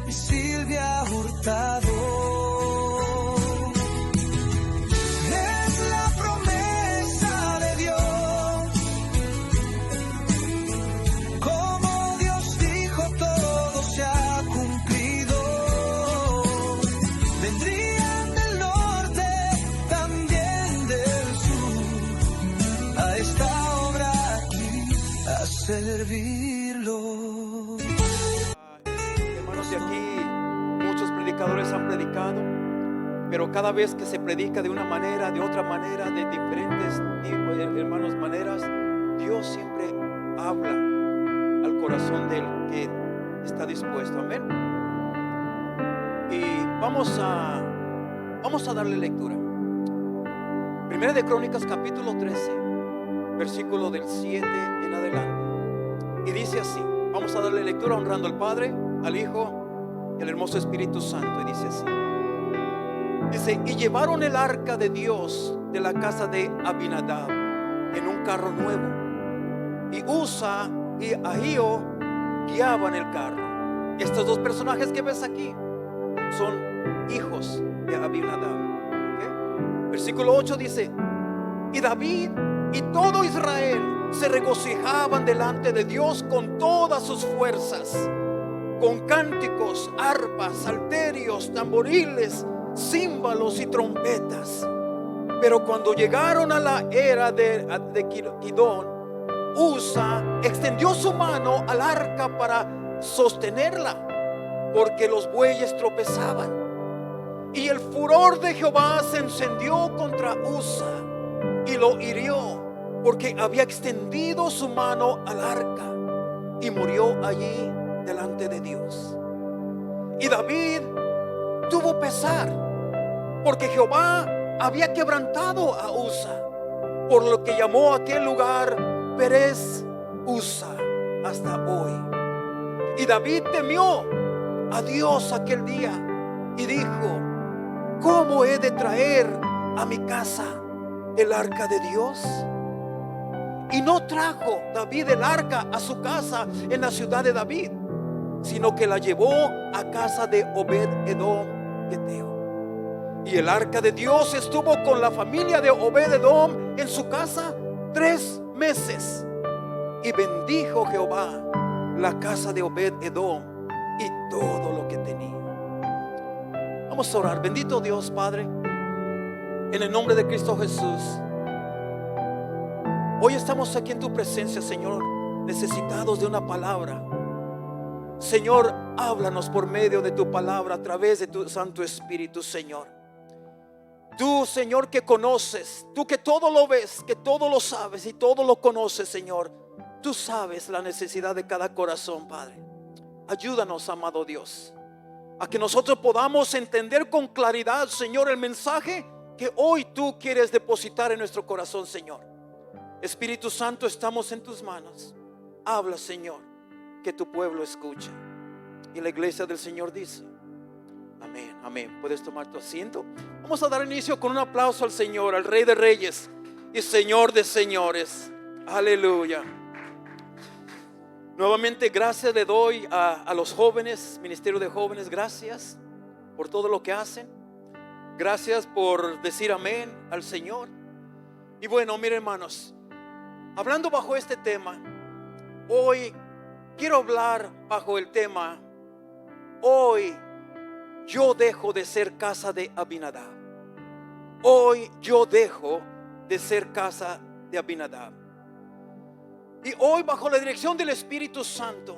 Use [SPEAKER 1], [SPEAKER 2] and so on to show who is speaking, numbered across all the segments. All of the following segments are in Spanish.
[SPEAKER 1] y Silvia Hurtado. Es la promesa de Dios, como Dios dijo todo se ha cumplido. Vendrían del norte, también del sur, a esta obra aquí a servirlo.
[SPEAKER 2] Hermanos, de aquí muchos predicadores han predicado, pero cada vez que se predica de una manera, de otra manera, de diferentes tipos, hermanos, maneras, Dios siempre habla al corazón del que está dispuesto. Amén. Y vamos a darle lectura. Primera de Crónicas, capítulo 13, versículo del 7 en adelante. Y dice así. Vamos a darle lectura honrando al Padre, al Hijo y al hermoso Espíritu Santo. Y dice así. Dice: y llevaron el arca de Dios de la casa de Abinadab en un carro nuevo, y Usa y Ahío guiaban el carro. Estos dos personajes que ves aquí son hijos de Abinadab. ¿Okay? Versículo 8 dice: y David y todo Israel se regocijaban delante de Dios con todas sus fuerzas, con cánticos, arpas, salterios, tamboriles, címbalos y trompetas. Pero cuando llegaron a la era de Gidón, Usa extendió su mano al arca para sostenerla, porque los bueyes tropezaban. Y el furor de Jehová se encendió contra Usa y lo hirió, porque había extendido su mano al arca, y murió allí delante de Dios. Y David tuvo pesar, porque Jehová había quebrantado a Usa, por lo que llamó a aquel lugar Perez Usa hasta hoy. Y David temió a Dios aquel día y dijo: ¿cómo he de traer a mi casa el arca de Dios? Y no trajo David el arca a su casa en la ciudad de David, sino que la llevó a casa de Obed-edom geteo. Y el arca de Dios estuvo con la familia de Obed-edom en su casa 3 meses. Y bendijo Jehová la casa de Obed-edom y todo lo que tenía. Vamos a orar. Bendito Dios, Padre, en el nombre de Cristo Jesús, hoy estamos aquí en tu presencia, Señor, necesitados de una palabra. Señor, háblanos por medio de tu palabra, a través de tu Santo Espíritu, Señor. Tú, Señor, que conoces, tú que todo lo ves, que todo lo sabes y todo lo conoces, Señor. Tú sabes la necesidad de cada corazón, Padre. Ayúdanos, amado Dios, a que nosotros podamos entender con claridad, Señor, el mensaje que hoy tú quieres depositar en nuestro corazón, Señor. Espíritu Santo, estamos en tus manos. Habla, Señor, que tu pueblo escuche. Y la iglesia del Señor dice: amén, amén. Puedes tomar tu asiento. Vamos a dar inicio con un aplauso al Señor, al Rey de Reyes y Señor de Señores. Aleluya. Nuevamente gracias le doy a los jóvenes, Ministerio de Jóvenes. Gracias por todo lo que hacen. Gracias por decir amén al Señor. Y bueno, miren, hermanos, hablando bajo este tema, hoy quiero hablar bajo el tema: hoy yo dejo de ser casa de Abinadab. Hoy yo dejo de ser casa de Abinadab. Y hoy, bajo la dirección del Espíritu Santo,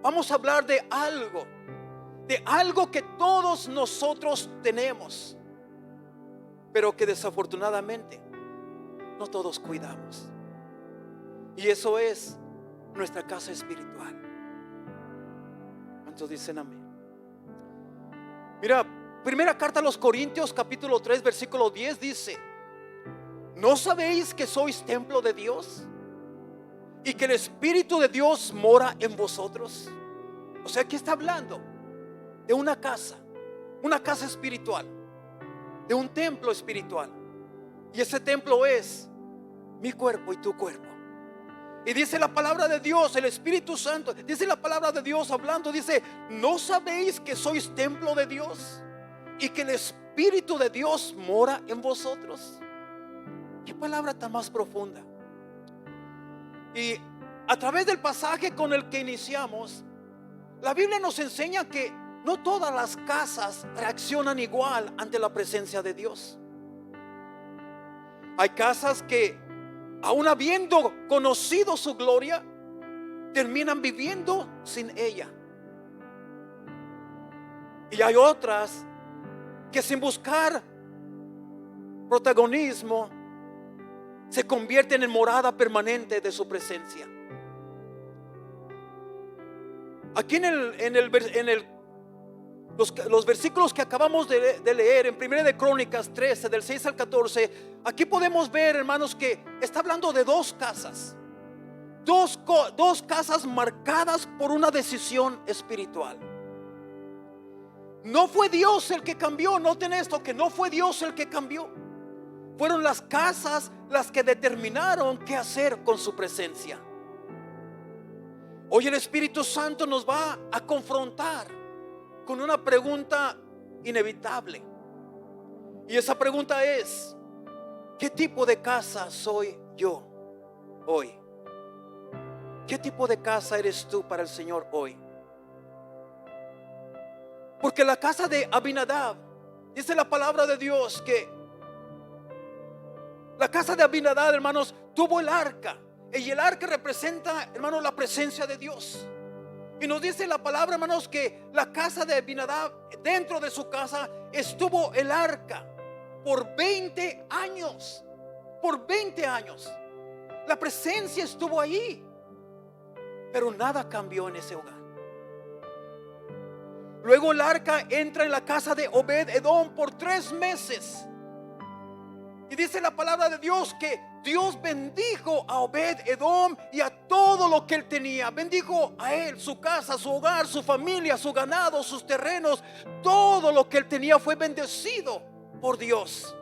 [SPEAKER 2] vamos a hablar de algo que todos nosotros tenemos, pero que desafortunadamente no todos cuidamos. Y eso es nuestra casa espiritual. ¿Cuántos dicen amén? Mira, primera carta a los Corintios, capítulo 3, versículo 10 dice: ¿no sabéis que sois templo de Dios y que el Espíritu de Dios mora en vosotros? O sea, aquí está hablando de una casa espiritual, de un templo espiritual. Y ese templo es mi cuerpo y tu cuerpo. Y dice la palabra de Dios, el Espíritu Santo, dice la palabra de Dios hablando, dice: ¿no sabéis que sois templo de Dios y que el Espíritu de Dios mora en vosotros? Qué palabra tan más profunda. Y a través del pasaje con el que iniciamos, la Biblia nos enseña que no todas las casas reaccionan igual ante la presencia de Dios. Hay casas que, aun habiendo conocido su gloria, terminan viviendo sin ella. Y hay otras que, sin buscar protagonismo, se convierten en morada permanente de su presencia. Aquí los versículos que acabamos de leer en 1 de Crónicas 13, del 6 al 14, aquí podemos ver, hermanos, que está hablando de dos casas. Dos casas marcadas por una decisión espiritual. No fue Dios el que cambió. Noten esto, que no fue Dios el que cambió. Fueron las casas las que determinaron qué hacer con su presencia. Hoy el Espíritu Santo nos va a confrontar con una pregunta inevitable. Y esa pregunta es: ¿qué tipo de casa soy yo hoy? ¿Qué tipo de casa eres tú para el Señor hoy? Porque la casa de Abinadab, dice la palabra de Dios que la casa de Abinadab, hermanos, tuvo el arca. Y el arca representa, hermanos, la presencia de Dios. Y nos dice la palabra, hermanos, que la casa de Abinadab, dentro de su casa estuvo el arca por 20 años. Por 20 años la presencia estuvo ahí, pero nada cambió en ese hogar. Luego el arca entra en la casa de Obed Edom por 3 meses. Y dice la palabra de Dios que Dios bendijo a Obed Edom y a todo lo que él tenía. Bendijo a él, su casa, su hogar, su familia, su ganado, sus terrenos. Todo lo que él tenía fue bendecido por Dios.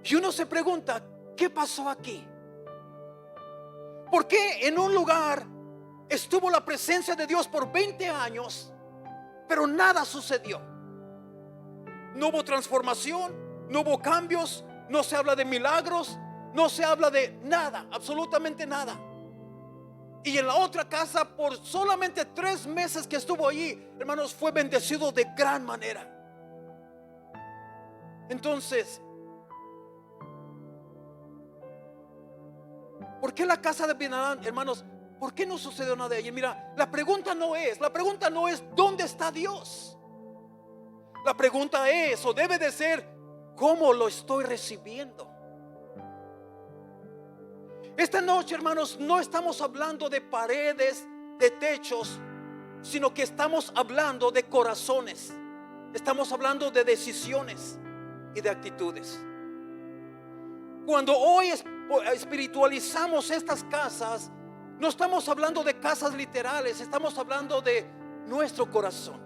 [SPEAKER 2] Y uno se pregunta: ¿qué pasó aquí? ¿Por qué en un lugar estuvo la presencia de Dios por 20 años, pero nada sucedió? No hubo transformación, no hubo cambios, no se habla de milagros, no se habla de nada, absolutamente nada. Y en la otra casa, por solamente 3 meses que estuvo allí, hermanos, fue bendecido de gran manera. Entonces, ¿por qué la casa de Abinadab, hermanos? ¿Por qué no sucedió nada de allí? Mira, la pregunta no es ¿dónde está Dios? La pregunta es, o debe de ser, ¿cómo lo estoy recibiendo? Esta noche, hermanos, no estamos hablando de paredes, de techos, sino que estamos hablando de corazones. Estamos hablando de decisiones y de actitudes. Cuando hoy espiritualizamos estas casas, no estamos hablando de casas literales, estamos hablando de nuestro corazón,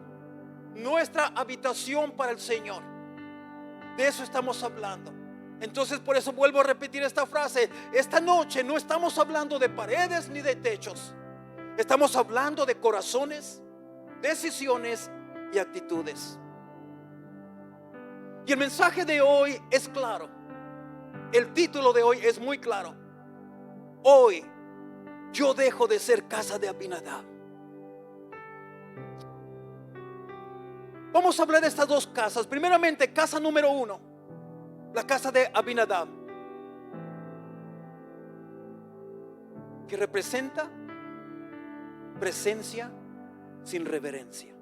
[SPEAKER 2] nuestra habitación para el Señor. De eso estamos hablando. Entonces, por eso vuelvo a repetir esta frase: esta noche no estamos hablando de paredes ni de techos. Estamos hablando de corazones, decisiones y actitudes. Y el mensaje de hoy es claro. El título de hoy es muy claro: hoy yo dejo de ser casa de Abinadab. Vamos a hablar de estas dos casas. Primeramente, casa número 1, la casa de Abinadab, que representa presencia sin reverencia.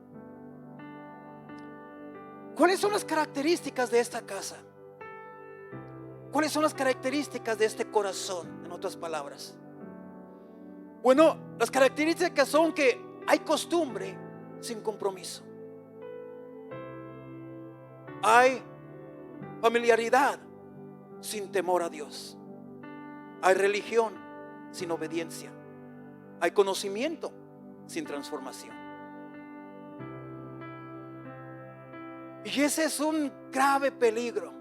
[SPEAKER 2] ¿Cuáles son las características de esta casa? ¿Cuáles son las características de este corazón? En otras palabras, bueno, las características son que hay costumbre sin compromiso. Hay familiaridad sin temor a Dios. Hay religión sin obediencia. Hay conocimiento sin transformación. Y ese es un grave peligro.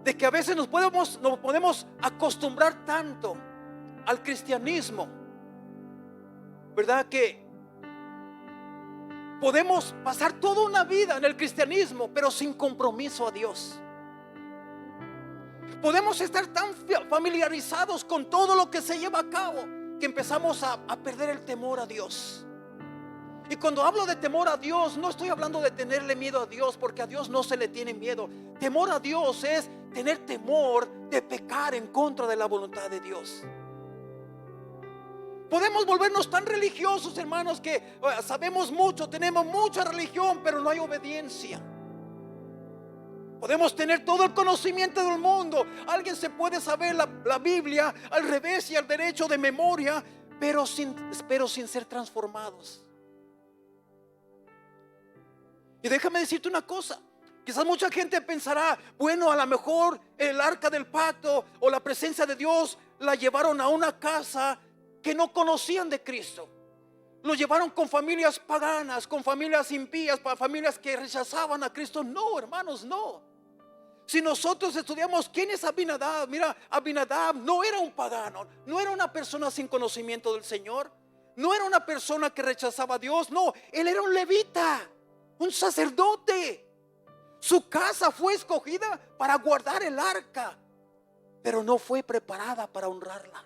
[SPEAKER 2] de que a veces nos podemos acostumbrar tanto al cristianismo, ¿verdad? Que podemos pasar toda una vida en el cristianismo, pero sin compromiso a Dios. Podemos estar tan familiarizados con todo lo que se lleva a cabo que empezamos a perder el temor a Dios. Y cuando hablo de temor a Dios, no estoy hablando de tenerle miedo a Dios, porque a Dios no se le tiene miedo. Temor a Dios es tener temor de pecar en contra de la voluntad de Dios. Podemos volvernos tan religiosos, hermanos, que sabemos mucho, tenemos mucha religión, pero no hay obediencia. Podemos tener todo el conocimiento del mundo. Alguien se puede saber la Biblia al revés y al derecho de memoria, pero sin ser transformados. Y déjame decirte una cosa. Quizás mucha gente pensará, bueno, a lo mejor el arca del pacto o la presencia de Dios la llevaron a una casa que no conocían de Cristo. Lo llevaron con familias paganas, con familias impías, familias que rechazaban a Cristo. No, hermanos, no. Si nosotros estudiamos quién es Abinadab, mira, Abinadab no era un pagano, no era una persona sin conocimiento del Señor, no era una persona que rechazaba a Dios, no, él era un levita, un sacerdote. Su casa fue escogida para guardar el arca, pero no fue preparada para honrarla.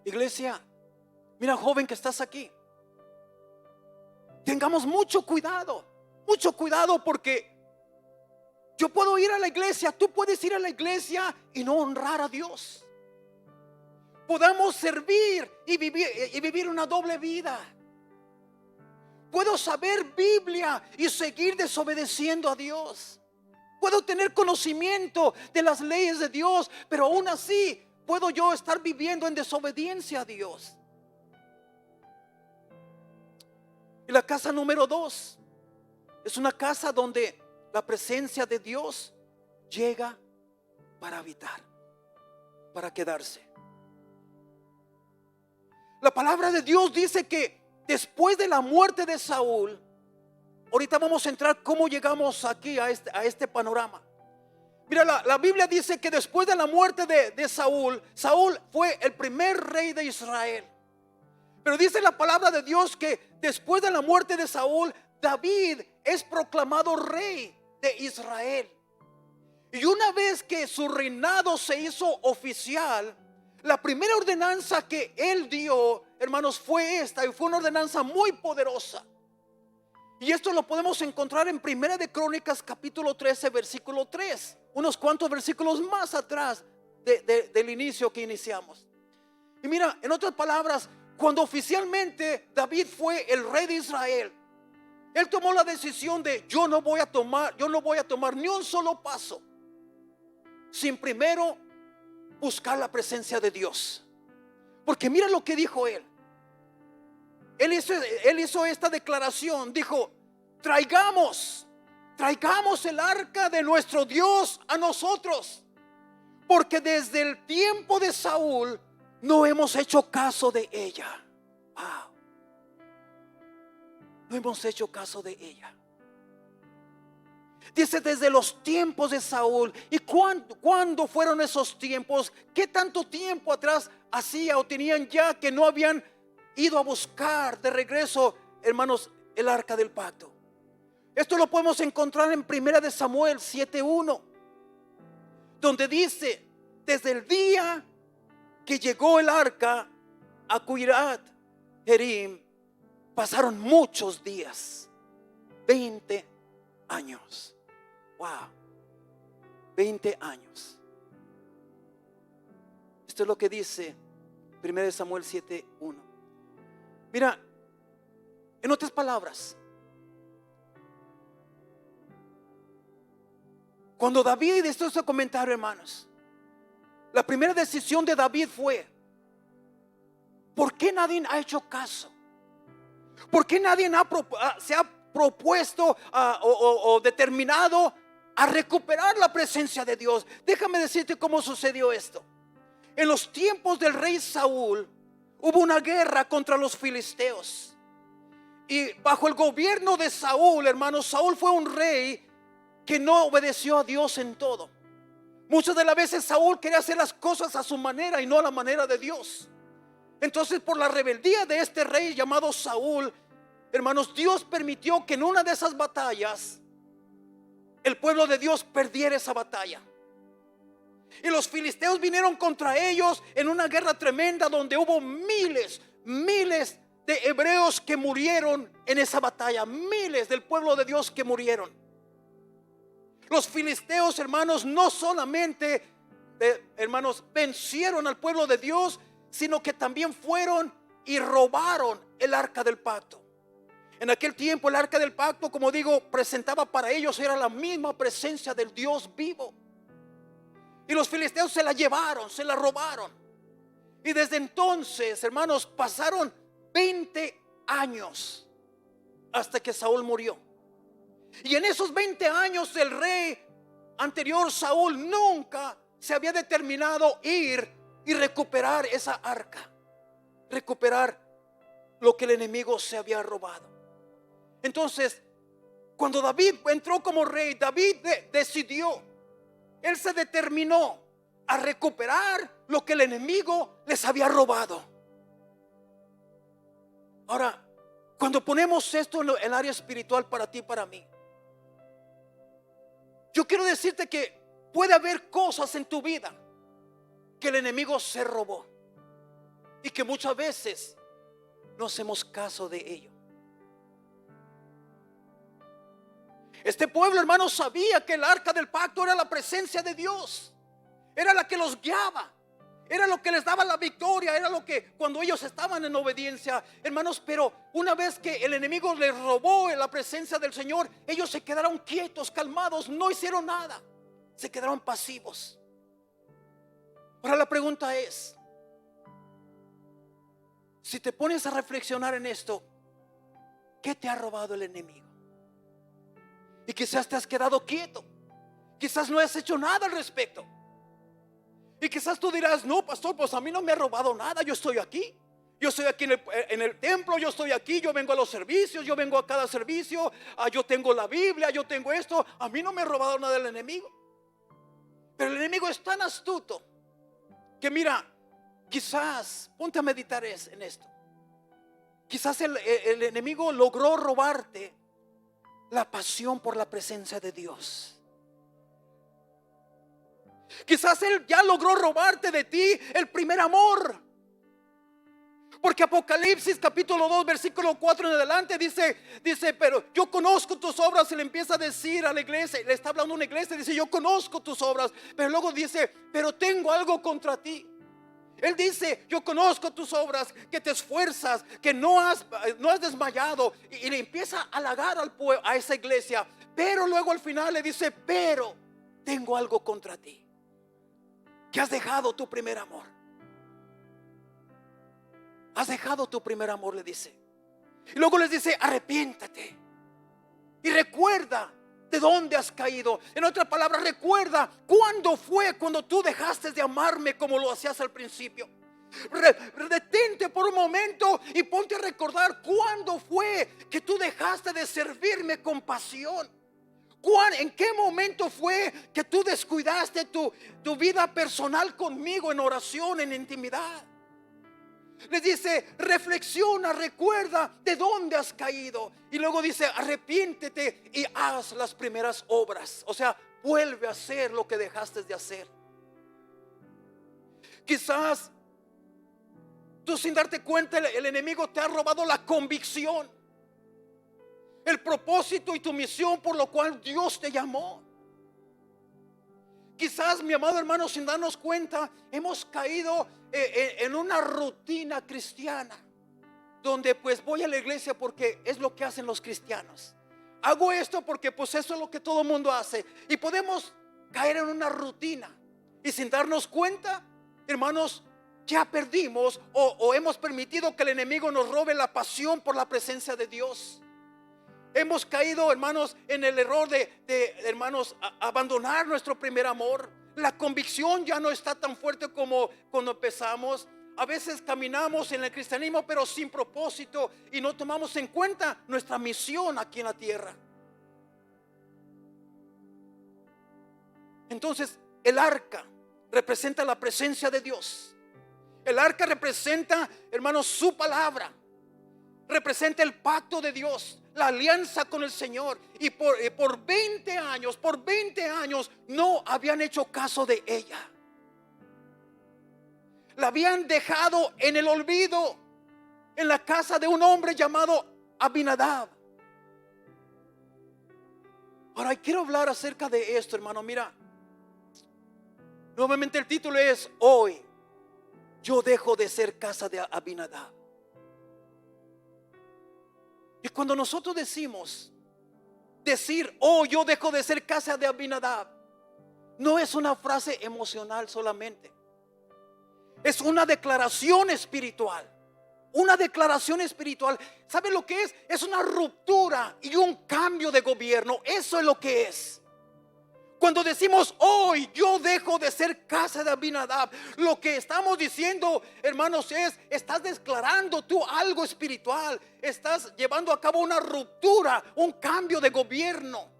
[SPEAKER 2] Iglesia, mira, joven que estás aquí, tengamos mucho cuidado porque yo puedo ir a la iglesia, tú puedes ir a la iglesia y no honrar a Dios. Podamos servir y vivir una doble vida. Puedo saber Biblia y seguir desobedeciendo a Dios. Puedo tener conocimiento de las leyes de Dios, pero aún así puedo yo estar viviendo en desobediencia a Dios. Y la casa número 2 es una casa donde la presencia de Dios llega para habitar, para quedarse. La palabra de Dios dice que después de la muerte de Saúl, ahorita vamos a entrar cómo llegamos aquí a este panorama. Mira, la Biblia dice que después de la muerte de Saúl, Saúl fue el primer rey de Israel. Pero dice la palabra de Dios que después de la muerte de Saúl, David es proclamado rey de Israel. Y una vez que su reinado se hizo oficial, la primera ordenanza que él dio, hermanos, fue esta, y fue una ordenanza muy poderosa. Y esto lo podemos encontrar en Primera de Crónicas capítulo 13 versículo 3, unos cuantos versículos más atrás del inicio que iniciamos. Y mira, en otras palabras, cuando oficialmente David fue el rey de Israel, él tomó la decisión de yo no voy a tomar ni un solo paso sin primero buscar la presencia de Dios. Porque mira lo que dijo él. Él hizo esta declaración, dijo: traigamos el arca de nuestro Dios a nosotros, porque desde el tiempo de Saúl no hemos hecho caso de ella. Wow. No hemos hecho caso de ella. Dice desde los tiempos de Saúl. ¿Y cuándo fueron esos tiempos? ¿Qué tanto tiempo atrás hacía o tenían ya que no habían ido a buscar de regreso, hermanos, el arca del pacto? Esto lo podemos encontrar en Primera de Samuel 7:1, donde dice: desde el día que llegó el arca a Kiriat Jearim, pasaron muchos días, 20 años. Wow, 20 años. Esto es lo que dice 1 Samuel 7:1. Mira, en otras palabras, cuando David, esto es el comentario, hermanos, la primera decisión de David fue: ¿por qué nadie ha hecho caso? ¿Por qué nadie se ha propuesto o determinado a recuperar la presencia de Dios? Déjame decirte cómo sucedió esto. En los tiempos del rey Saúl hubo una guerra contra los filisteos. Y bajo el gobierno de Saúl, hermanos, Saúl fue un rey
[SPEAKER 3] que no obedeció a Dios en todo. Muchas de las veces Saúl quería hacer las cosas a su manera y no a la manera de Dios. Entonces, por la rebeldía de este rey llamado Saúl, hermanos, Dios permitió que en una de esas batallas el pueblo de Dios perdiera esa batalla. Y los filisteos vinieron contra ellos en una guerra tremenda donde hubo miles de hebreos que murieron en esa batalla. Miles del pueblo de Dios que murieron. Los filisteos, hermanos, no solamente, hermanos, vencieron al pueblo de Dios, sino que también fueron y robaron el arca del pacto. En aquel tiempo el arca del pacto, como digo, presentaba para ellos, era la misma presencia del Dios vivo. Y los filisteos se la llevaron, se la robaron. Y desde entonces, hermanos, pasaron 20 años hasta que Saúl murió. Y en esos 20 años el rey anterior, Saúl, nunca se había determinado ir y recuperar esa arca, recuperar lo que el enemigo se había robado. Entonces, cuando David entró como rey, David decidió, él se determinó a recuperar lo que el enemigo les había robado. Ahora, cuando ponemos esto en el área espiritual para ti y para mí, yo quiero decirte que puede haber cosas en tu vida que el enemigo se robó y que muchas veces no hacemos caso de ello. Este pueblo, hermanos, sabía que el arca del pacto era la presencia de Dios, era la que los guiaba, era lo que les daba la victoria, era lo que cuando ellos estaban en obediencia, hermanos. Pero una vez que el enemigo les robó la presencia del Señor, ellos se quedaron quietos, calmados, no hicieron nada, se quedaron pasivos. Ahora la pregunta es, si te pones a reflexionar en esto, ¿qué te ha robado el enemigo? Y quizás te has quedado quieto, quizás no has hecho nada al respecto. Y quizás tú dirás, no, pastor, pues a mí no me ha robado nada, yo estoy aquí. Yo estoy aquí en el templo, yo estoy aquí, yo vengo a los servicios, yo vengo a cada servicio, yo tengo la Biblia, yo tengo esto. A mí no me ha robado nada el enemigo. Pero el enemigo es tan astuto que mira, quizás, ponte a meditar en esto. Quizás el enemigo logró robarte la pasión por la presencia de Dios. Quizás él ya logró robarte de ti el primer amor. Porque Apocalipsis capítulo 2 versículo 4 en adelante dice, pero yo conozco tus obras. Y le empieza a decir a la iglesia, le está hablando a una iglesia, dice, yo conozco tus obras. Pero luego dice, pero tengo algo contra ti. Él dice, yo conozco tus obras, que te esfuerzas, que no has desmayado. Y le empieza a halagar a esa iglesia. Pero luego al final le dice, pero tengo algo contra ti, que has dejado tu primer amor. Has dejado tu primer amor, le dice. Y luego les dice, arrepiéntate y recuerda de dónde has caído. En otras palabras, recuerda cuándo fue cuando tú dejaste de amarme como lo hacías al principio. Detente por un momento y ponte a recordar cuándo fue que tú dejaste de servirme con pasión. ¿En qué momento fue que tú descuidaste tu vida personal conmigo en oración, en intimidad? Les dice, reflexiona, recuerda de dónde has caído. Y luego dice, arrepiéntete y haz las primeras obras. O sea, vuelve a hacer lo que dejaste de hacer. Quizás tú, sin darte cuenta, el enemigo te ha robado la convicción, el propósito y tu misión por lo cual Dios te llamó. Quizás, mi amado hermano, sin darnos cuenta, hemos caído en una rutina cristiana, donde pues voy a la iglesia porque es lo que hacen los cristianos. Hago esto porque pues eso es lo que todo el mundo hace. Y podemos caer en una rutina y sin darnos cuenta, hermanos, ya perdimos o hemos permitido que el enemigo nos robe la pasión por la presencia de Dios. Hemos caído, hermanos, en el error de hermanos, abandonar nuestro primer amor. La convicción ya no está tan fuerte como cuando empezamos. A veces caminamos en el cristianismo pero sin propósito y no tomamos en cuenta nuestra misión aquí en la tierra. Entonces, el arca representa la presencia de Dios. El arca representa, hermanos, su palabra. Representa el pacto de Dios, la alianza con el Señor. Y por 20 años no habían hecho caso de ella. La habían dejado en el olvido, en la casa de un hombre llamado Abinadab. Ahora quiero hablar acerca de esto, hermano. Mira, nuevamente el título es: hoy yo dejo de ser casa de Abinadab. Y cuando nosotros decir, oh, yo dejo de ser casa de Abinadab, no es una frase emocional solamente. Es una declaración espiritual. Una declaración espiritual. ¿Sabe lo que es? Es una ruptura y un cambio de gobierno. Eso es lo que es. Cuando decimos hoy yo dejo de ser casa de Abinadab, lo que estamos diciendo, hermanos, es: estás declarando tú algo espiritual. Estás llevando a cabo una ruptura, un cambio de gobierno.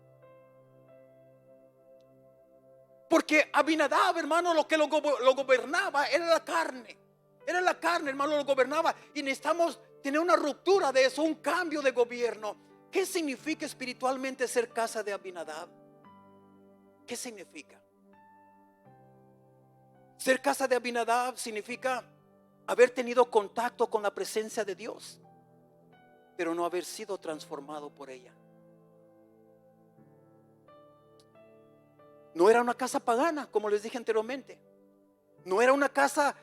[SPEAKER 3] Porque Abinadab, hermano, lo que lo gobernaba era la carne. Era la carne, hermano, lo gobernaba. Y necesitamos tener una ruptura de eso, un cambio de gobierno. ¿Qué significa espiritualmente ser casa de Abinadab? ¿Qué significa? Ser casa de Abinadab significa haber tenido contacto con la presencia de Dios, pero no haber sido transformado por ella. No era una casa pagana, como les dije anteriormente. No era una casa,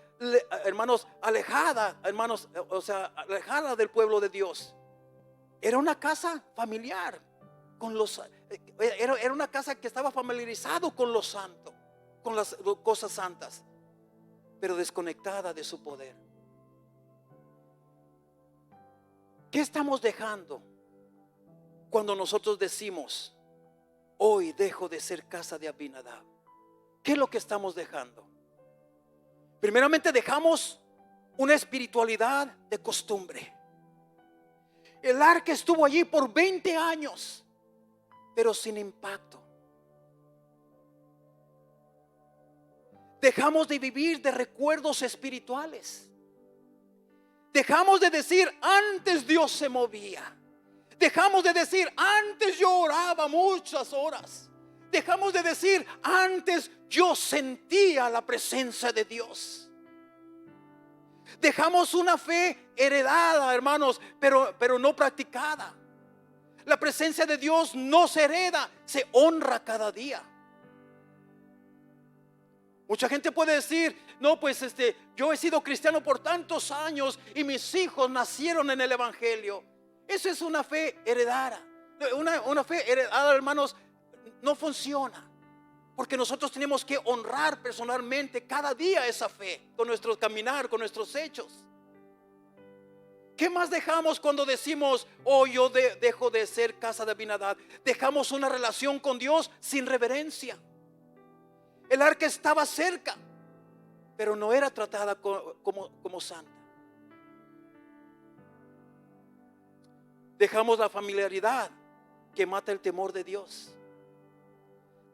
[SPEAKER 3] hermanos, alejada, hermanos, o sea, alejada del pueblo de Dios. Era una casa familiar con era una casa que estaba familiarizado con lo santo, con las cosas santas, pero desconectada de su poder. ¿Qué estamos dejando cuando nosotros decimos hoy dejo de ser casa de Abinadab? ¿Qué es lo que estamos dejando? Primeramente dejamos una espiritualidad de costumbre. El arca estuvo allí por 20 años, pero sin impacto. Dejamos de vivir de recuerdos espirituales. Dejamos de decir antes Dios se movía. Dejamos de decir antes yo oraba muchas horas. Dejamos de decir antes yo sentía la presencia de Dios. Dejamos una fe heredada, hermanos, pero no practicada. La presencia de Dios no se hereda, se honra cada día. Mucha gente puede decir, no, pues yo he sido cristiano por tantos años y mis hijos nacieron en el evangelio. Eso es una fe heredada. Una fe heredada, hermanos, no funciona. Porque nosotros tenemos que honrar personalmente cada día esa fe, con nuestro caminar, con nuestros hechos. ¿Qué más dejamos cuando decimos, oh, yo dejo de ser casa de Abinadab? Dejamos una relación con Dios sin reverencia. El arca estaba cerca, pero no era tratada como santa. Dejamos la familiaridad que mata el temor de Dios.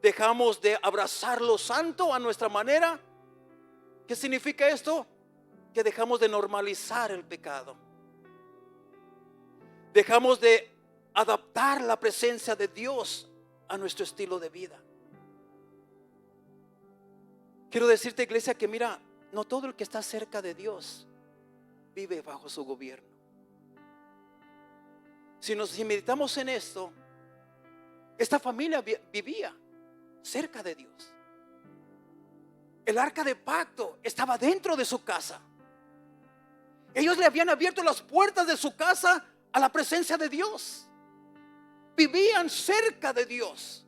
[SPEAKER 3] Dejamos de abrazar lo santo a nuestra manera. ¿Qué significa esto? Que dejamos de normalizar el pecado. Dejamos de adaptar la presencia de Dios a nuestro estilo de vida. Quiero decirte, iglesia, que mira, no todo el que está cerca de Dios vive bajo su gobierno. Si meditamos en esto, esta familia vivía cerca de Dios. El arca de pacto estaba dentro de su casa. Ellos le habían abierto las puertas de su casa a la presencia de Dios. Vivían cerca de Dios,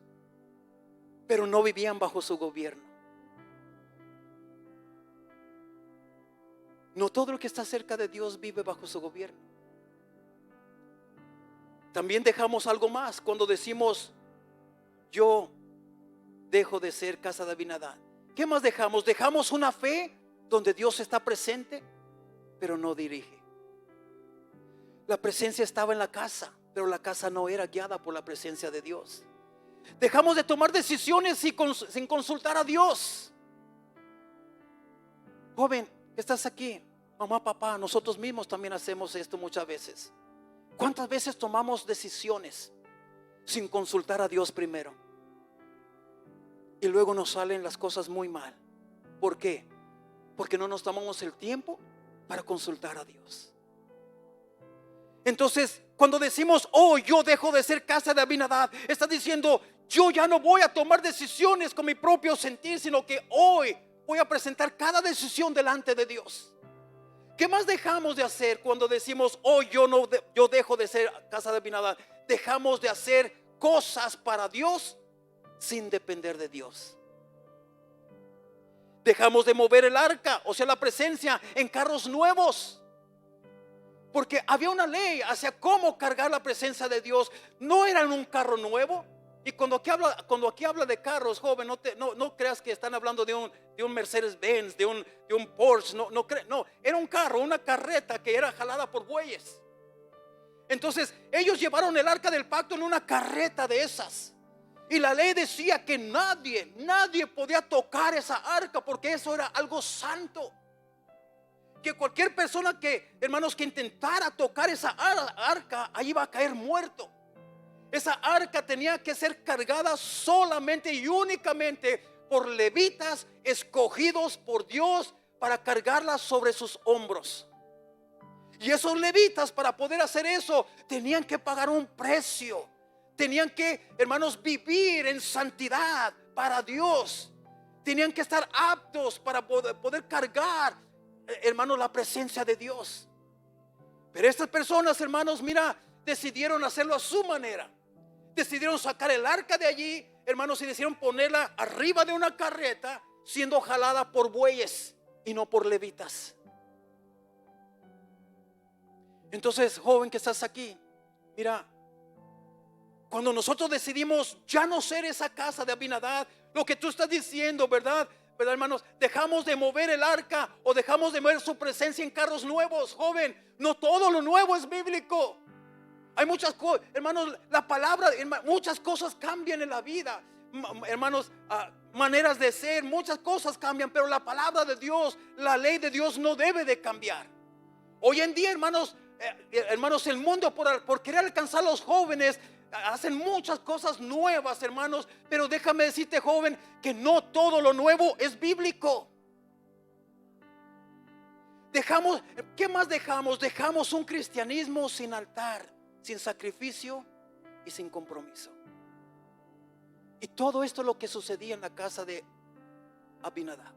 [SPEAKER 3] pero no vivían bajo su gobierno. No todo el que está cerca de Dios vive bajo su gobierno. También dejamos algo más cuando decimos yo dejo de ser casa de Abinadab. ¿Qué más dejamos? Dejamos una fe donde Dios está presente, pero no dirige. La presencia estaba en la casa, pero la casa no era guiada por la presencia de Dios. Dejamos de tomar decisiones sin consultar a Dios. Joven, estás aquí, mamá, papá, nosotros mismos también hacemos esto muchas veces. ¿Cuántas veces tomamos decisiones sin consultar a Dios primero? Y luego nos salen las cosas muy mal. ¿Por qué? Porque no nos tomamos el tiempo para consultar a Dios. Entonces, cuando decimos, oh, yo dejo de ser casa de Abinadab, está diciendo, yo ya no voy a tomar decisiones con mi propio sentir, sino que hoy voy a presentar cada decisión delante de Dios. ¿Qué más dejamos de hacer cuando decimos, oh, yo dejo de ser casa de Abinadab? Dejamos de hacer cosas para Dios sin depender de Dios. Dejamos de mover el arca, o sea, la presencia, en carros nuevos. Porque había una ley hacia cómo cargar la presencia de Dios. No era en un carro nuevo. Y cuando aquí habla de carros, joven, no creas que están hablando de un Mercedes-Benz, de un Porsche. No, era un carro, una carreta que era jalada por bueyes. Entonces ellos llevaron el arca del pacto en una carreta de esas. Y la ley decía que nadie podía tocar esa arca, porque eso era algo santo. Que cualquier persona que intentara tocar esa arca, ahí iba a caer muerto. Esa arca tenía que ser cargada solamente y únicamente por levitas escogidos por Dios para cargarla sobre sus hombros. Y esos levitas, para poder hacer eso, tenían que pagar un precio. Tenían que, vivir en santidad para Dios. Tenían que estar aptos para poder cargar, la presencia de Dios. Pero estas personas, decidieron hacerlo a su manera. Decidieron sacar el arca de allí, y decidieron ponerla arriba de una carreta, siendo jalada por bueyes y no por levitas. Entonces, joven que estás aquí, cuando nosotros decidimos ya no ser esa casa de Abinadab, lo que tú estás diciendo, ¿verdad, hermanos? Dejamos de mover el arca o dejamos de mover su presencia en carros nuevos. Joven, no todo lo nuevo es bíblico. Hay muchas cosas, la palabra, muchas cosas cambian en la vida, maneras de ser, muchas cosas cambian, pero la palabra de Dios, la ley de Dios no debe de cambiar. Hoy en día, hermanos, el mundo por querer alcanzar a los jóvenes hacen muchas cosas nuevas, pero déjame decirte, joven, que no todo lo nuevo es bíblico. ¿Qué más dejamos? Dejamos un cristianismo sin altar, sin sacrificio y sin compromiso. Y todo esto es lo que sucedía en la casa de Abinadab.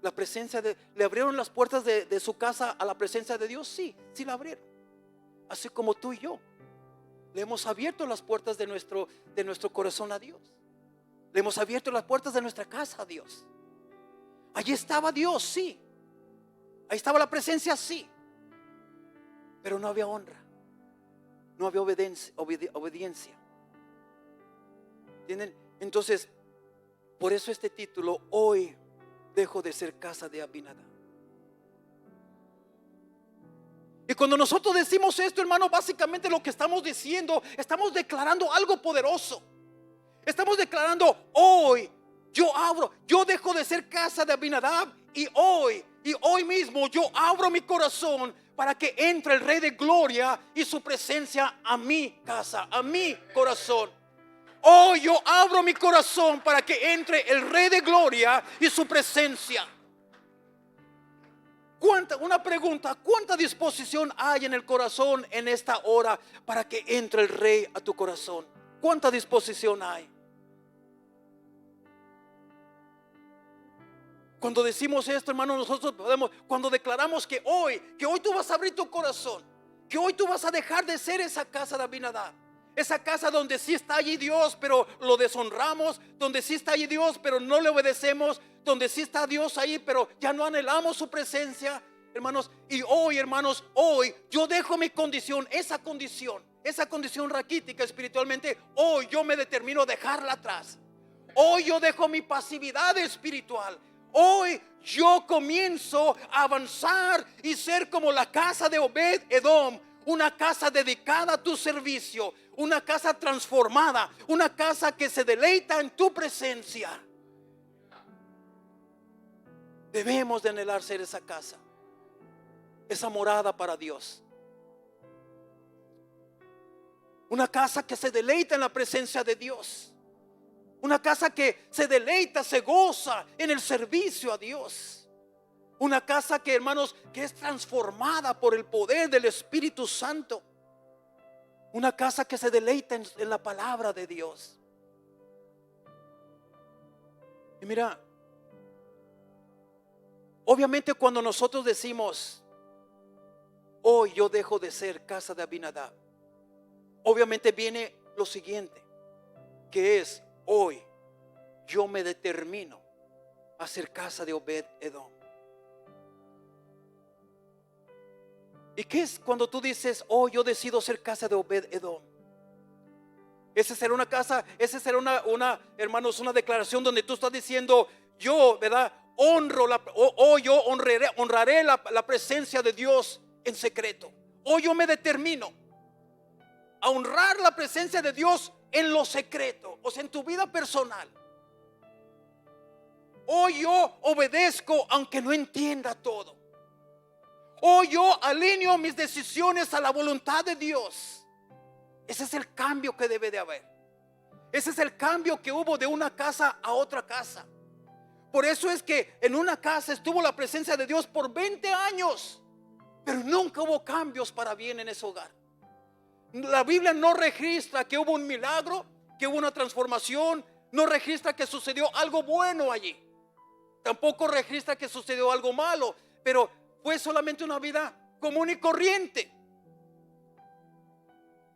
[SPEAKER 3] La presencia ¿le abrieron las puertas de su casa a la presencia de Dios? Sí la abrieron. Así como tú y yo le hemos abierto las puertas de nuestro corazón a Dios. Le hemos abierto las puertas de nuestra casa a Dios. Allí estaba Dios, sí. Ahí estaba la presencia, sí. Pero no había honra. No había obediencia. ¿Entienden? Entonces, por eso este título, hoy dejo de ser casa de Abinadab. Y cuando nosotros decimos esto, básicamente lo que estamos diciendo, estamos declarando algo poderoso. Estamos declarando, hoy yo dejo de ser casa de Abinadab, y hoy mismo yo abro mi corazón para que entre el Rey de Gloria y su presencia a mi casa, a mi corazón. Hoy yo abro mi corazón para que entre el Rey de Gloria y su presencia. Una pregunta, ¿cuánta disposición hay en el corazón en esta hora para que entre el Rey a tu corazón? ¿Cuánta disposición hay? Cuando decimos esto, nosotros podemos, cuando declaramos que hoy tú vas a abrir tu corazón, que hoy tú vas a dejar de ser esa casa de Abinadab, esa casa donde sí está allí Dios, pero lo deshonramos, donde sí está allí Dios, pero no le obedecemos, donde sí está Dios ahí, pero ya no anhelamos su presencia, hermanos. Y hoy, hoy yo dejo mi condición, esa condición raquítica espiritualmente, hoy yo me determino a dejarla atrás. Hoy yo dejo mi pasividad espiritual. Hoy yo comienzo a avanzar y ser como la casa de Obed Edom, una casa dedicada a tu servicio, una casa transformada, una casa que se deleita en tu presencia. Debemos de anhelar ser esa casa, esa morada para Dios. Una casa que se deleita en la presencia de Dios. Una casa que se deleita, se goza en el servicio a Dios. Una casa que, hermanos, que es transformada por el poder del Espíritu Santo. Una casa que se deleita en la palabra de Dios. Y mira, obviamente cuando nosotros decimos, hoy yo dejo de ser casa de Abinadab, obviamente viene lo siguiente, que es, hoy yo me determino a ser casa de Obed-Edom. ¿Y qué es cuando tú dices, oh, yo decido ser casa de Obed-Edom? Esa será una casa, esa será hermanos, una declaración donde tú estás diciendo, yo, ¿verdad? Yo honraré la presencia de Dios en secreto. Hoy yo me determino a honrar la presencia de Dios en lo secreto, o sea, en tu vida personal. Hoy yo obedezco aunque no entienda todo. Hoy yo alineo mis decisiones a la voluntad de Dios. Ese es el cambio que debe de haber. Ese es el cambio que hubo de una casa a otra casa. Por eso es que en una casa estuvo la presencia de Dios por 20 años, pero nunca hubo cambios para bien en ese hogar. La Biblia no registra que hubo un milagro, que hubo una transformación, no registra que sucedió algo bueno allí. Tampoco registra que sucedió algo malo, pero fue solamente una vida común y corriente.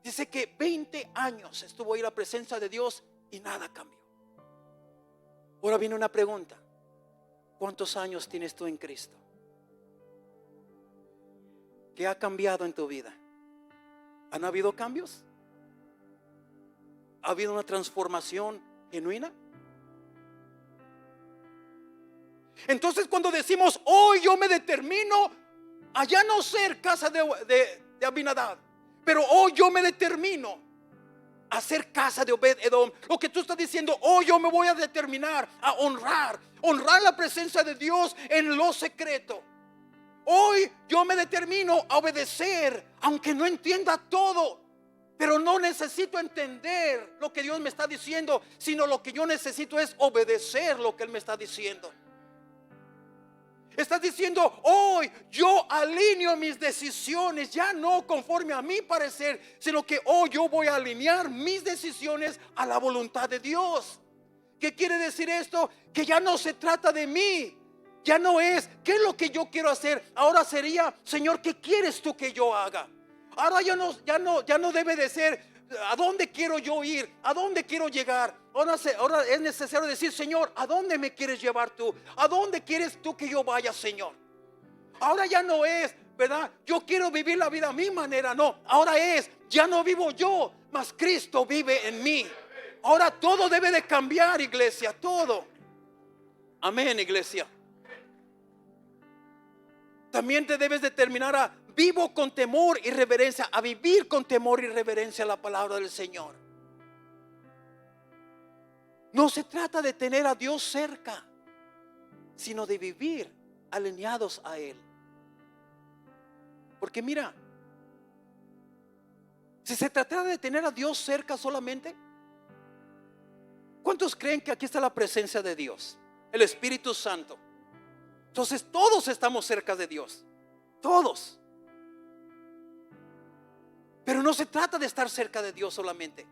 [SPEAKER 3] Dice que 20 años estuvo ahí la presencia de Dios y nada cambió. Ahora viene una pregunta. ¿Cuántos años tienes tú en Cristo? ¿Qué ha cambiado en tu vida? ¿Han habido cambios? ¿Ha habido una transformación genuina? Entonces cuando decimos, hoy yo me determino a ya no ser casa de Abinadab, pero hoy yo me determino a ser casa de Obed-Edom, lo que tú estás diciendo, hoy yo me voy a determinar a honrar la presencia de Dios en lo secreto. Hoy yo me determino a obedecer, aunque no entienda todo, pero no necesito entender lo que Dios me está diciendo, sino lo que yo necesito es obedecer lo que Él me está diciendo. Estás diciendo, hoy yo alineo mis decisiones, ya no conforme a mi parecer, sino que hoy yo voy a alinear mis decisiones a la voluntad de Dios. ¿Qué quiere decir esto? Que ya no se trata de mí. Ya no es, ¿qué es lo que yo quiero hacer? Ahora sería, Señor, ¿qué quieres tú que yo haga? Ahora ya no debe de ser, ¿a dónde quiero yo ir? ¿A dónde quiero llegar? Ahora es necesario decir, Señor, ¿a dónde me quieres llevar tú? ¿A dónde quieres tú que yo vaya, Señor? Ahora ya no es, ¿verdad? Yo quiero vivir la vida a mi manera. No, ahora es, ya no vivo yo, mas Cristo vive en mí. Ahora todo debe de cambiar, iglesia, todo. Amén, iglesia. También te debes determinar a vivo con temor y reverencia, a vivir con temor y reverencia la palabra del Señor. No se trata de tener a Dios cerca, sino de vivir alineados a Él. Porque mira, si se tratara de tener a Dios cerca solamente, ¿cuántos creen que aquí está la presencia de Dios? El Espíritu Santo. Entonces todos estamos cerca de Dios, todos. Pero no se trata de estar cerca de Dios solamente,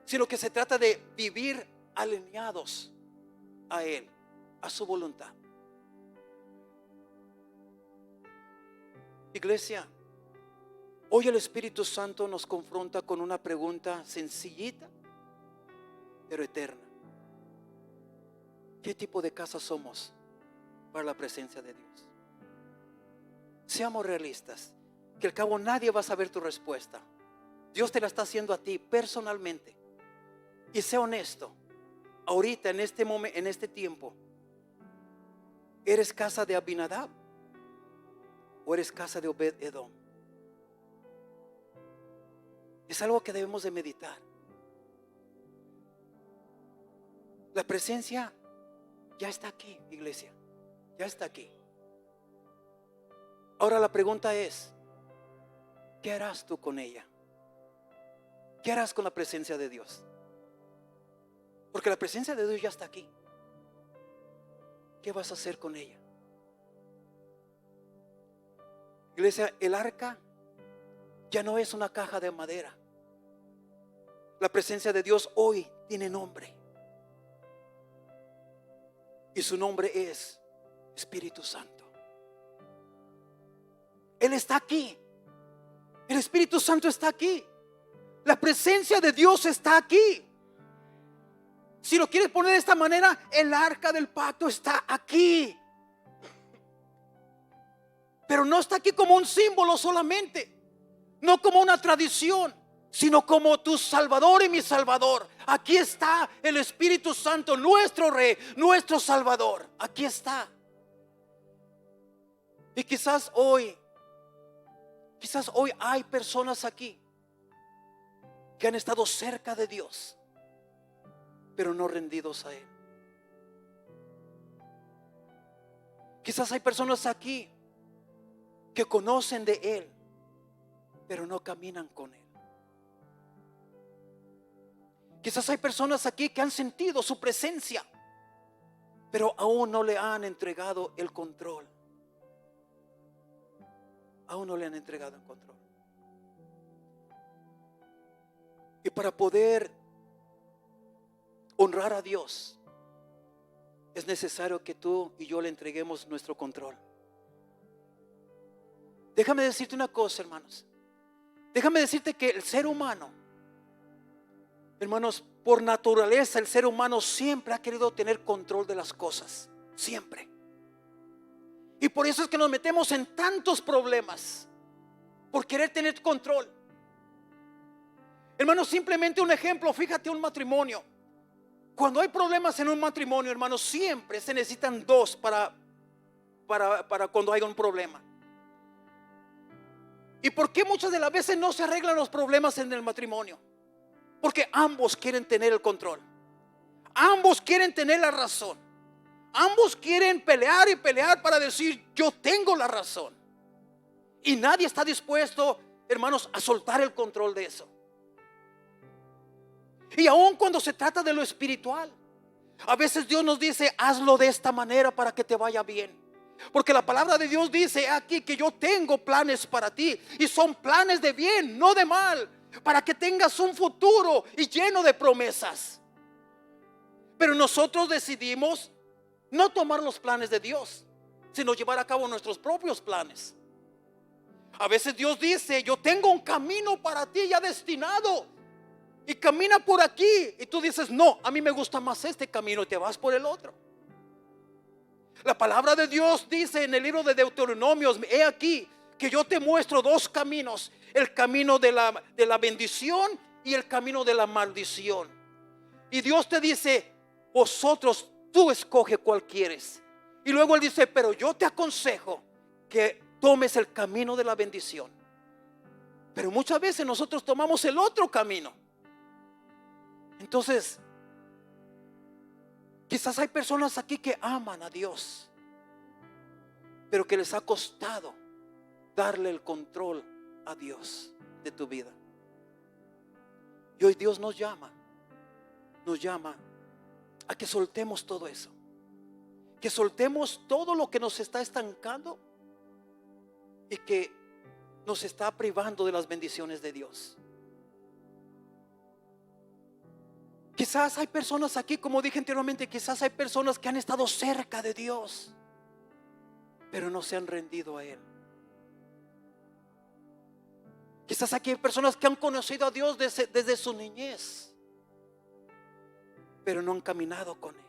[SPEAKER 3] sino que se trata de vivir alineados a Él, a su voluntad. Iglesia, hoy el Espíritu Santo nos confronta con una pregunta sencillita, pero eterna. ¿Qué tipo de casa somos para la presencia de Dios? Seamos realistas, que al cabo nadie va a saber tu respuesta. Dios te la está haciendo a ti personalmente. Y sé honesto, ahorita en este momento, en este tiempo, ¿eres casa de Abinadab o eres casa de Obed-Edom? Es algo que debemos de meditar. La presencia ya está aquí, iglesia. Ya está aquí. Ahora la pregunta es, ¿qué harás tú con ella? ¿Qué harás con la presencia de Dios? Porque la presencia de Dios ya está aquí. ¿Qué vas a hacer con ella? Iglesia, el arca ya no es una caja de madera. La presencia de Dios hoy tiene nombre. Y su nombre es Espíritu Santo. Él está aquí. El Espíritu Santo está aquí. La presencia de Dios está aquí. Si lo quieres poner de esta manera, el arca del pacto está aquí. Pero no está aquí como un símbolo solamente, no como una tradición, sino como tu Salvador y mi Salvador. Aquí está el Espíritu Santo, nuestro Rey, nuestro Salvador. Aquí está. Y quizás hoy hay personas aquí que han estado cerca de Dios, pero no rendidos a Él. Quizás hay personas aquí que conocen de Él, pero no caminan con Él. Quizás hay personas aquí que han sentido su presencia, pero aún no le han entregado el control. Aún no le han entregado el control. Y para poder honrar a Dios, es necesario que tú y yo le entreguemos nuestro control. Déjame decirte una cosa, hermanos. Déjame decirte que el ser humano, hermanos, por naturaleza el ser humano siempre ha querido tener control de las cosas. Siempre. Y por eso es que nos metemos en tantos problemas, por querer tener control. Hermanos, simplemente un ejemplo. Fíjate, un matrimonio. Cuando hay problemas en un matrimonio, hermanos, siempre se necesitan dos para cuando haya un problema. ¿Y por qué muchas de las veces no se arreglan los problemas en el matrimonio? Porque ambos quieren tener el control. Ambos quieren tener la razón. Ambos quieren pelear y pelear para decir: yo tengo la razón. Y nadie está dispuesto, hermanos, a soltar el control de eso. Y aun cuando se trata de lo espiritual, a veces Dios nos dice: hazlo de esta manera para que te vaya bien. Porque la palabra de Dios dice aquí que yo tengo planes para ti, y son planes de bien, no de mal, para que tengas un futuro y lleno de promesas. Pero nosotros decidimos no tomar los planes de Dios, sino llevar a cabo nuestros propios planes. A veces Dios dice: yo tengo un camino para ti ya destinado, y camina por aquí. Y tú dices: no, a mí me gusta más este camino, y te vas por el otro. La palabra de Dios dice en el libro de Deuteronomios: he aquí que yo te muestro dos caminos, el camino de la bendición y el camino de la maldición. Y Dios te dice: tú escoge cuál quieres. Y luego Él dice: pero yo te aconsejo que tomes el camino de la bendición. Pero muchas veces nosotros tomamos el otro camino. Entonces, quizás hay personas aquí que aman a Dios, pero que les ha costado darle el control a Dios de tu vida. Y hoy Dios nos llama a que soltemos todo eso, que soltemos todo lo que nos está estancando y que nos está privando de las bendiciones de Dios. Quizás hay personas aquí, como dije anteriormente, quizás hay personas que han estado cerca de Dios, pero no se han rendido a Él. Quizás aquí hay personas que han conocido a Dios desde su niñez, pero no han caminado con Él.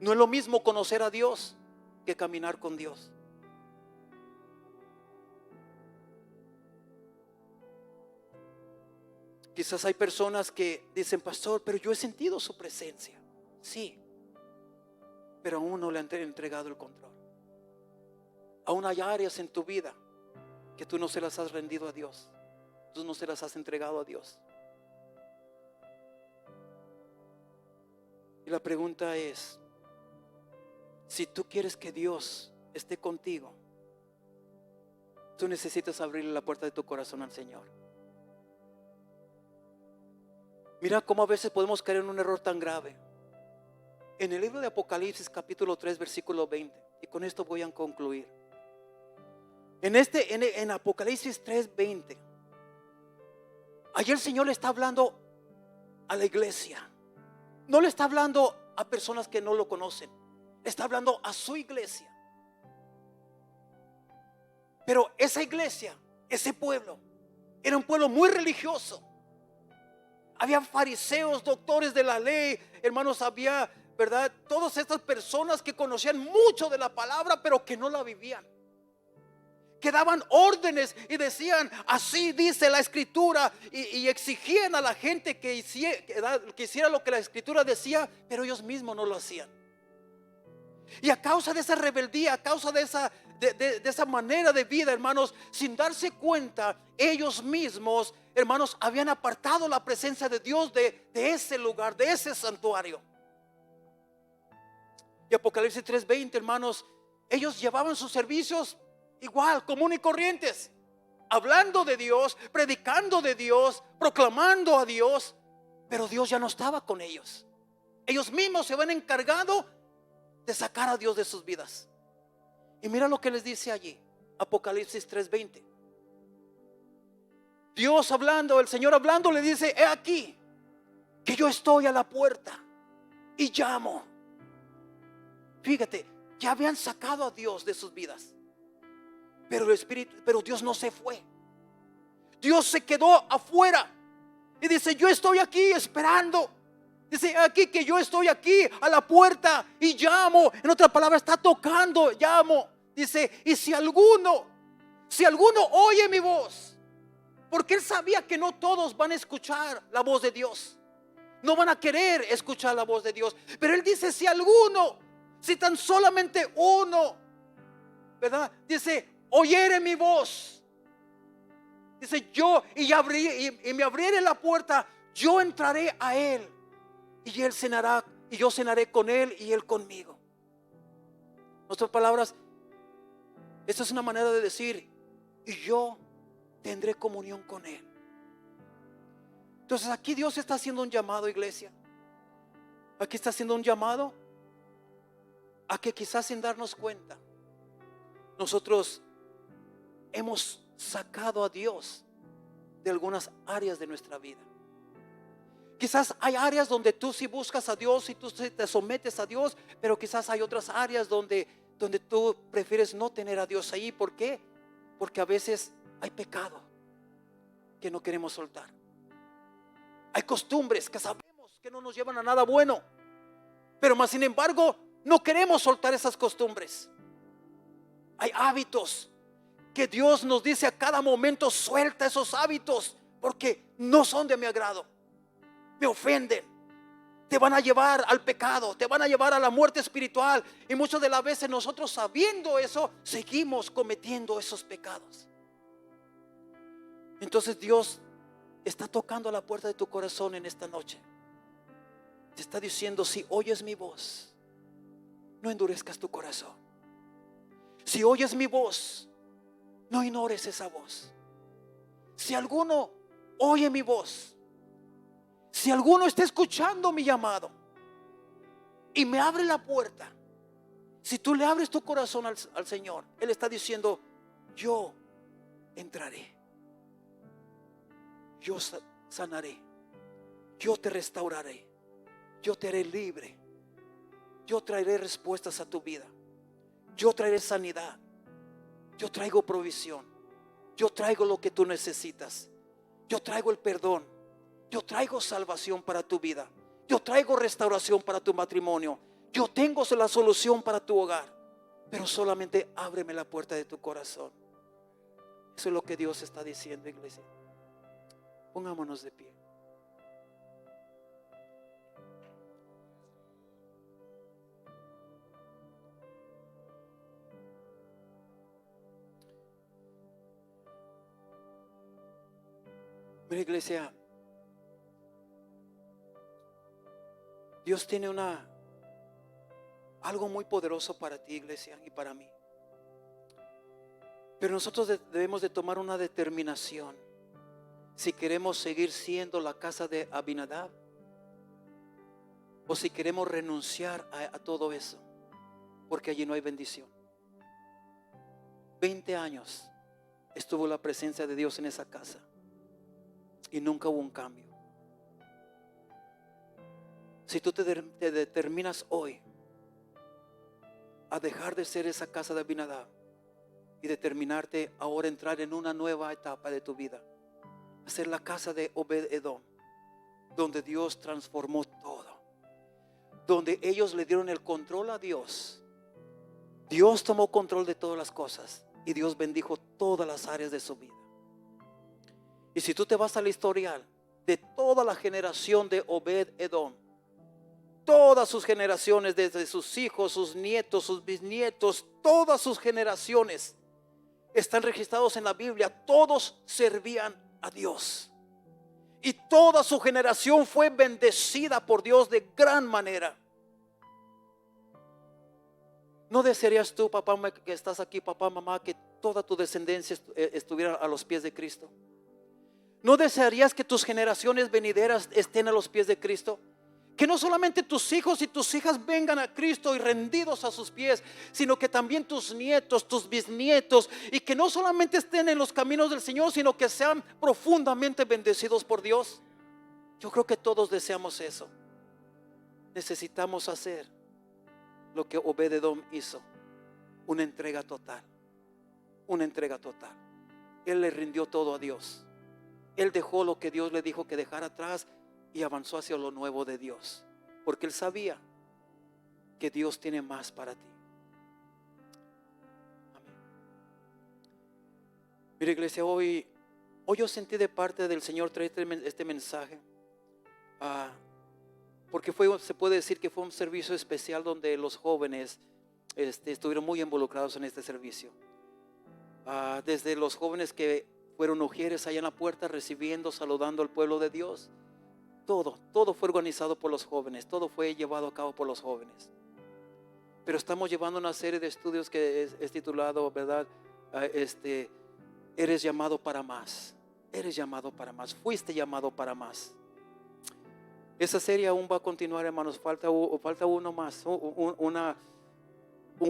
[SPEAKER 3] No es lo mismo conocer a Dios que caminar con Dios. Quizás hay personas que dicen: pastor, pero yo he sentido su presencia. Sí, pero aún no le han entregado el control. Aún hay áreas en tu vida que tú no se las has rendido a Dios. tú no se las has entregado a Dios. Y la pregunta es, si tú quieres que Dios esté contigo, tú necesitas abrirle la puerta de tu corazón al Señor. Mira cómo a veces podemos caer en un error tan grave. En el libro de Apocalipsis capítulo 3 versículo 20, y con esto voy a concluir. En Apocalipsis 3:20, allí el Señor le está hablando a la iglesia. No le está hablando a personas que no lo conocen, le está hablando a su iglesia. Pero esa iglesia, ese pueblo, era un pueblo muy religioso. Había fariseos, doctores de la ley, hermanos, había, ¿verdad? Todas estas personas que conocían mucho de la palabra, pero que no la vivían. Que daban órdenes y decían, así dice la escritura, y exigían a la gente que hiciera lo que la escritura decía, pero ellos mismos no lo hacían. Y a causa de esa rebeldía, a causa de esa manera de vida, hermanos, sin darse cuenta, ellos mismos, hermanos, habían apartado la presencia de Dios de ese lugar, de ese santuario. Y Apocalipsis 3:20, hermanos, ellos llevaban sus servicios igual, común y corrientes, hablando de Dios, predicando de Dios, proclamando a Dios, pero Dios ya no estaba con ellos. Ellos mismos se habían encargado de sacar a Dios de sus vidas. Y mira lo que les dice allí, Apocalipsis 3:20. Dios hablando, el Señor hablando, le dice: he aquí que yo estoy a la puerta y llamo. Fíjate, ya habían sacado a Dios de sus vidas, pero Dios no se fue. Dios se quedó afuera y dice: yo estoy aquí esperando. Dice aquí que yo estoy aquí a la puerta y llamo. En otra palabra, está tocando, llamo. Dice: y si alguno oye mi voz, porque él sabía que no todos van a escuchar la voz de Dios, no van a querer escuchar la voz de Dios, pero él dice: si alguno, si tan solamente uno, ¿verdad? Dice: oyere mi voz, dice yo, y me abriere la puerta, yo entraré a él y él cenará, y yo cenaré con él y él conmigo. En otras palabras, esta es una manera de decir: y yo tendré comunión con él. Entonces aquí Dios está haciendo un llamado, iglesia. Aquí está haciendo un llamado a que quizás sin darnos cuenta nosotros hemos sacado a Dios de algunas áreas de nuestra vida. Quizás hay áreas donde tú sí buscas a Dios y tú te sometes a Dios, pero quizás hay otras áreas donde tú prefieres no tener a Dios ahí. ¿Por qué? Porque a veces hay pecado que no queremos soltar. Hay costumbres que sabemos que no nos llevan a nada bueno, pero más sin embargo no queremos soltar esas costumbres. Hay hábitos que Dios nos dice a cada momento: suelta esos hábitos porque no son de mi agrado, me ofenden, te van a llevar al pecado, te van a llevar a la muerte espiritual. Y muchas de las veces nosotros, sabiendo eso, seguimos cometiendo esos pecados. Entonces Dios está tocando a la puerta de tu corazón en esta noche. Te está diciendo: si oyes mi voz, no endurezcas tu corazón. Si oyes mi voz, no ignores esa voz. Si alguno oye mi voz, si alguno está escuchando mi llamado y me abre la puerta, si tú le abres tu corazón al Señor, Él está diciendo: yo entraré, yo sanaré, yo te restauraré, yo te haré libre, yo traeré respuestas a tu vida, yo traeré sanidad, yo traigo provisión, yo traigo lo que tú necesitas, yo traigo el perdón, yo traigo salvación para tu vida, yo traigo restauración para tu matrimonio, yo tengo la solución para tu hogar, pero solamente ábreme la puerta de tu corazón. Eso es lo que Dios está diciendo, iglesia. Pongámonos de pie. Mira, iglesia, Dios tiene algo muy poderoso para ti, iglesia, y para mí. Pero nosotros debemos de tomar una determinación si queremos seguir siendo la casa de Abinadab o si queremos renunciar a todo eso, porque allí no hay bendición. 20 años estuvo la presencia de Dios en esa casa y nunca hubo un cambio. Si tú te determinas hoy a dejar de ser esa casa de Abinadab y determinarte ahora a entrar en una nueva etapa de tu vida, a ser la casa de Obed-Edom, donde Dios transformó todo, donde ellos le dieron el control a Dios. Dios tomó control de todas las cosas y Dios bendijo todas las áreas de su vida. Y si tú te vas al historial de toda la generación de Obed-Edom, todas sus generaciones, desde sus hijos, sus nietos, sus bisnietos, todas sus generaciones están registrados en la Biblia. Todos servían a Dios y toda su generación fue bendecida por Dios de gran manera. ¿No desearías tú, papá, que estás aquí, papá, mamá, que toda tu descendencia estuviera a los pies de Cristo? ¿No desearías que tus generaciones venideras estén a los pies de Cristo? Que no solamente tus hijos y tus hijas vengan a Cristo y rendidos a sus pies, sino que también tus nietos, tus bisnietos, y que no solamente estén en los caminos del Señor, sino que sean profundamente bendecidos por Dios. Yo creo que todos deseamos eso. Necesitamos hacer lo que Obed-Edom hizo, una entrega total, una entrega total. Él le rindió todo a Dios. Él dejó lo que Dios le dijo que dejara atrás y avanzó hacia lo nuevo de Dios, porque él sabía que Dios tiene más para ti. Amén. Mira, iglesia, hoy yo sentí de parte del Señor traer este mensaje, porque se puede decir que fue un servicio especial donde los jóvenes estuvieron muy involucrados en este servicio. Desde los jóvenes que fueron ujieres allá en la puerta recibiendo, saludando al pueblo de Dios. Todo fue organizado por los jóvenes, todo fue llevado a cabo por los jóvenes. Pero estamos llevando una serie de estudios que es titulado, ¿verdad? Eres llamado para más. Eres llamado para más. Fuiste llamado para más. Esa serie aún va a continuar, hermanos. Falta uno más, un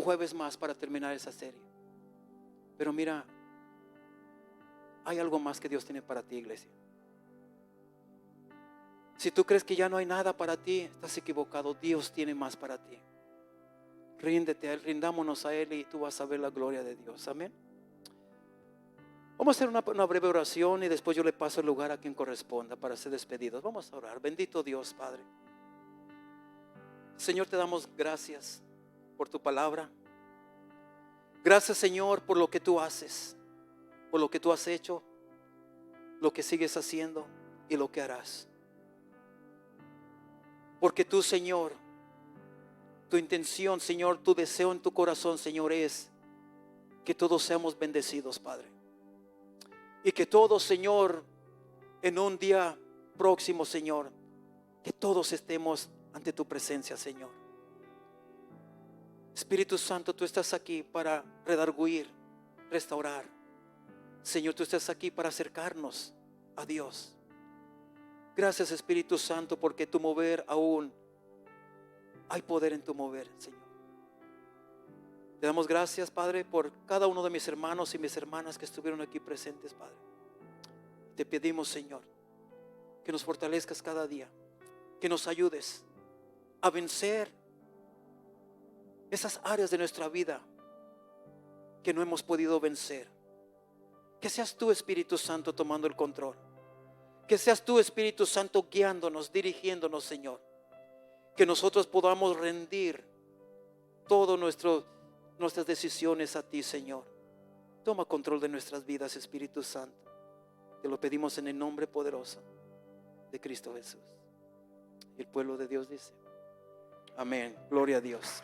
[SPEAKER 3] jueves más para terminar esa serie. Pero mira, hay algo más que Dios tiene para ti, iglesia. Si tú crees que ya no hay nada para ti, estás equivocado. Dios tiene más para ti. Ríndete a Él, rindámonos a Él y tú vas a ver la gloria de Dios. Amén. Vamos a hacer una breve oración y después yo le paso el lugar a quien corresponda para ser despedidos. Vamos a orar. Bendito Dios, Padre. Señor, te damos gracias por tu palabra. Gracias, Señor, por lo que tú haces, por lo que tú has hecho, lo que sigues haciendo y lo que harás. Porque tú, Señor, tu intención, Señor, tu deseo en tu corazón, Señor, es que todos seamos bendecidos, Padre. Y que todos, Señor, en un día próximo, Señor, que todos estemos ante tu presencia, Señor. Espíritu Santo, tú estás aquí para redarguir, restaurar. Señor, tú estás aquí para acercarnos a Dios. Gracias, Espíritu Santo, porque tu mover aún hay poder en tu mover, Señor. Te damos gracias, Padre, por cada uno de mis hermanos y mis hermanas que estuvieron aquí presentes, Padre. Te pedimos, Señor, que nos fortalezcas cada día, que nos ayudes a vencer esas áreas de nuestra vida que no hemos podido vencer. Que seas tú, Espíritu Santo, tomando el control. Que seas tú, Espíritu Santo, guiándonos, dirigiéndonos, Señor. Que nosotros podamos rendir todas nuestras decisiones a ti, Señor. Toma control de nuestras vidas, Espíritu Santo. Te lo pedimos en el nombre poderoso de Cristo Jesús. Y el pueblo de Dios dice: amén. Gloria a Dios.